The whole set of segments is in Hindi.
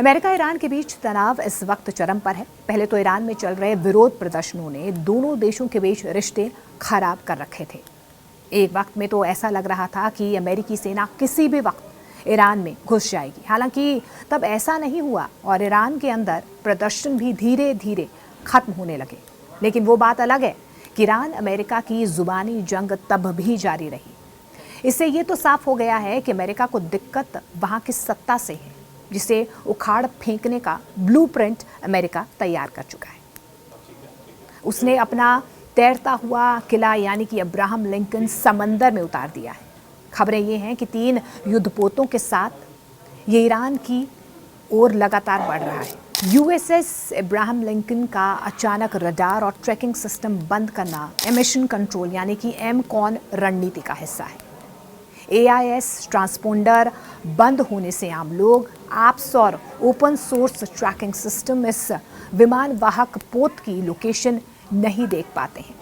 अमेरिका ईरान के बीच तनाव इस वक्त चरम पर है। पहले तो ईरान में चल रहे विरोध प्रदर्शनों ने दोनों देशों के बीच रिश्ते खराब कर रखे थे। एक वक्त में तो ऐसा लग रहा था कि अमेरिकी सेना किसी भी वक्त ईरान में घुस जाएगी। हालांकि तब ऐसा नहीं हुआ और ईरान के अंदर प्रदर्शन भी धीरे धीरे खत्म होने लगे। लेकिन वो बात अलग है कि ईरान अमेरिका की जुबानी जंग तब भी जारी रही। इससे ये तो साफ हो गया है कि अमेरिका को दिक्कत वहां की सत्ता से है, जिसे उखाड़ फेंकने का ब्लूप्रिंट अमेरिका तैयार कर चुका है। उसने अपना तैरता हुआ किला यानी कि अब्राहम लिंकन समंदर में उतार दिया है। खबरें ये हैं कि 3 युद्धपोतों के साथ ये ईरान की ओर लगातार बढ़ रहा है। यूएसएस अब्राहम लिंकन का अचानक रडार और ट्रैकिंग सिस्टम बंद करना एमिशन कंट्रोल यानी कि एमकॉन रणनीति का हिस्सा है। AIS ट्रांसपोंडर बंद होने से आम लोग ऐप्स और ओपन सोर्स ट्रैकिंग सिस्टम इस विमान वाहक पोत की लोकेशन नहीं देख पाते हैं।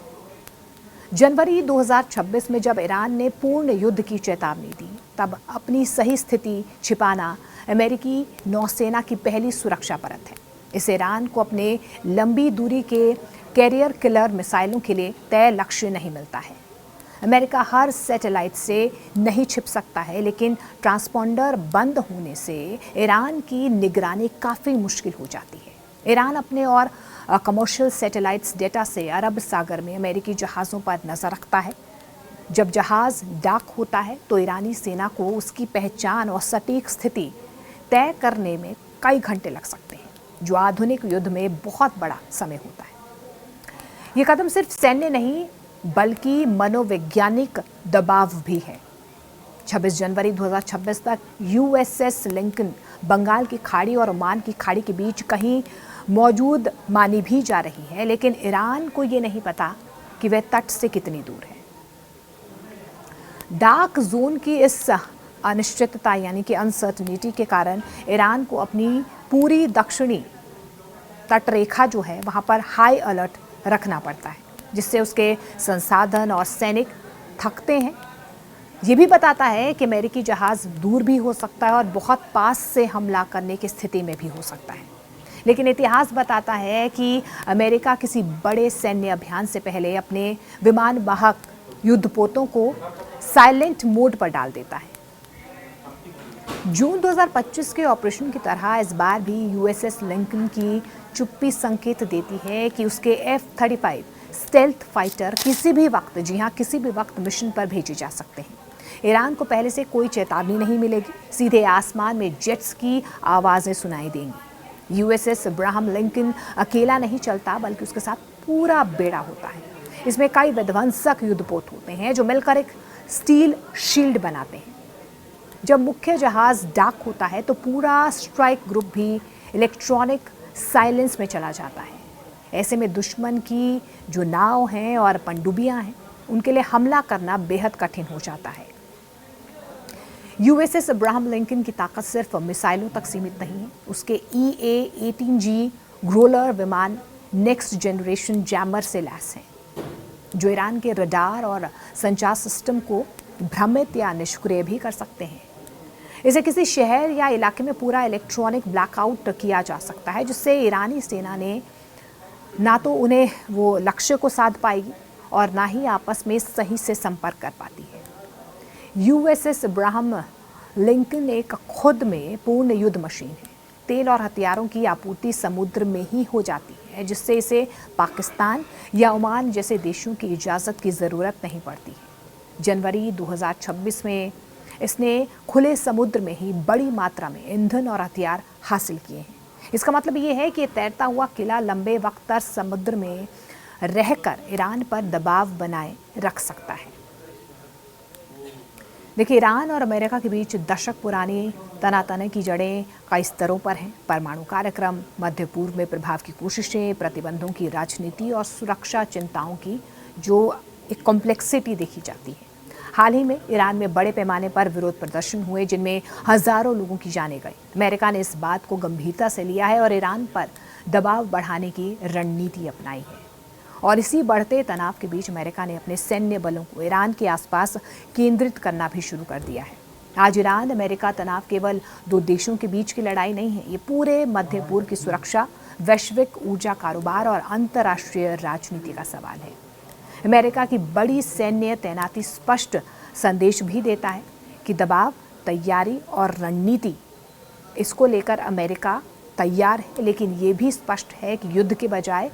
जनवरी 2026 में जब ईरान ने पूर्ण युद्ध की चेतावनी दी, तब अपनी सही स्थिति छिपाना अमेरिकी नौसेना की पहली सुरक्षा परत है। इस ईरान को अपने लंबी दूरी के कैरियर किलर मिसाइलों के लिए तय लक्ष्य नहीं मिलता है। अमेरिका हर सैटेलाइट से नहीं छिप सकता है, लेकिन ट्रांसपोंडर बंद होने से ईरान की निगरानी काफ़ी मुश्किल हो जाती है। ईरान अपने और कमर्शियल सैटेलाइट्स डेटा से अरब सागर में अमेरिकी जहाज़ों पर नज़र रखता है। जब जहाज़ डाक होता है तो ईरानी सेना को उसकी पहचान और सटीक स्थिति तय करने में कई घंटे लग सकते हैं, जो आधुनिक युद्ध में बहुत बड़ा समय होता है। ये कदम सिर्फ सैन्य नहीं बल्कि मनोवैज्ञानिक दबाव भी है। 26 जनवरी 2026 तक USS लिंकन बंगाल की खाड़ी और ओमान की खाड़ी के बीच कहीं मौजूद मानी भी जा रही है, लेकिन ईरान को ये नहीं पता कि वह तट से कितनी दूर है। डार्क जोन की इस अनिश्चितता यानी कि अनसर्टनिटी के कारण ईरान को अपनी पूरी दक्षिणी तटरेखा जो है वहाँ पर हाई अलर्ट रखना पड़ता है, जिससे उसके संसाधन और सैनिक थकते हैं। ये भी बताता है कि अमेरिकी जहाज़ दूर भी हो सकता है और बहुत पास से हमला करने की स्थिति में भी हो सकता है। लेकिन इतिहास बताता है कि अमेरिका किसी बड़े सैन्य अभियान से पहले अपने विमान वाहक युद्धपोतों को साइलेंट मोड पर डाल देता है। जून 2025 के ऑपरेशन की तरह इस बार भी USS लिंकन की चुप्पी संकेत देती है कि उसके F-35 स्टेल्थ फाइटर किसी भी वक्त, जी हाँ किसी भी वक्त मिशन पर भेजे जा सकते हैं। ईरान को पहले से कोई चेतावनी नहीं मिलेगी, सीधे आसमान में जेट्स की आवाज़ें सुनाई देंगी। USS अब्राहम लिंकन अकेला नहीं चलता, बल्कि उसके साथ पूरा बेड़ा होता है। इसमें कई विध्वंसक युद्धपोत होते हैं जो मिलकर एक स्टील शील्ड बनाते हैं। जब मुख्य जहाज डाक होता है तो पूरा स्ट्राइक ग्रुप भी इलेक्ट्रॉनिक साइलेंस में चला जाता है। ऐसे में दुश्मन की जो नाव हैं और पनडुब्बियां हैं, उनके लिए हमला करना बेहद कठिन हो जाता है। USS अब्राहम लिंकन की ताकत सिर्फ मिसाइलों तक सीमित नहीं है। उसके EA-18G ग्रोलर विमान नेक्स्ट जनरेशन जैमर से लैस हैं, जो ईरान के रडार और संचार सिस्टम को भ्रमित या निष्क्रिय भी कर सकते हैं। इसे किसी शहर या इलाके में पूरा इलेक्ट्रॉनिक ब्लैकआउट किया जा सकता है, जिससे ईरानी सेना ने ना तो उन्हें वो लक्ष्य को साध पाएगी और ना ही आपस में सही से संपर्क कर पाती है। USS अब्राहम लिंकन एक खुद में पूर्ण युद्ध मशीन है। तेल और हथियारों की आपूर्ति समुद्र में ही हो जाती है, जिससे इसे पाकिस्तान या ओमान जैसे देशों की इजाज़त की ज़रूरत नहीं पड़ती है। जनवरी 2026 में इसने खुले समुद्र में ही बड़ी मात्रा में ईंधन और हथियार हासिल किए हैं। इसका मतलब ये है कि तैरता हुआ किला लंबे वक्त तक समुद्र में रहकर ईरान पर दबाव बनाए रख सकता है। देखिए, ईरान और अमेरिका के बीच दशक पुरानी तनातनी की जड़ें कई स्तरों पर हैं। परमाणु कार्यक्रम, मध्य पूर्व में प्रभाव की कोशिशें, प्रतिबंधों की राजनीति और सुरक्षा चिंताओं की जो एक कॉम्प्लेक्सिटी देखी जाती है। हाल ही में ईरान में बड़े पैमाने पर विरोध प्रदर्शन हुए, जिनमें हजारों लोगों की जानें गई। अमेरिका ने इस बात को गंभीरता से लिया है और ईरान पर दबाव बढ़ाने की रणनीति अपनाई है। और इसी बढ़ते तनाव के बीच अमेरिका ने अपने सैन्य बलों को ईरान के आसपास केंद्रित करना भी शुरू कर दिया है। आज ईरान अमेरिका तनाव केवल दो देशों के बीच की लड़ाई नहीं है, ये पूरे मध्य पूर्व की सुरक्षा, वैश्विक ऊर्जा कारोबार और अंतर्राष्ट्रीय राजनीति का सवाल है। अमेरिका की बड़ी सैन्य तैनाती स्पष्ट संदेश भी देता है कि दबाव, तैयारी और रणनीति, इसको लेकर अमेरिका तैयार है, लेकिन ये भी स्पष्ट है कि युद्ध के बजाय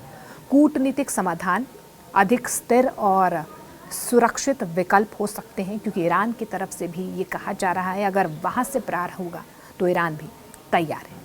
कूटनीतिक समाधान अधिक स्थिर और सुरक्षित विकल्प हो सकते हैं, क्योंकि ईरान की तरफ से भी ये कहा जा रहा है अगर वहाँ से प्रहार होगा तो ईरान भी तैयार है।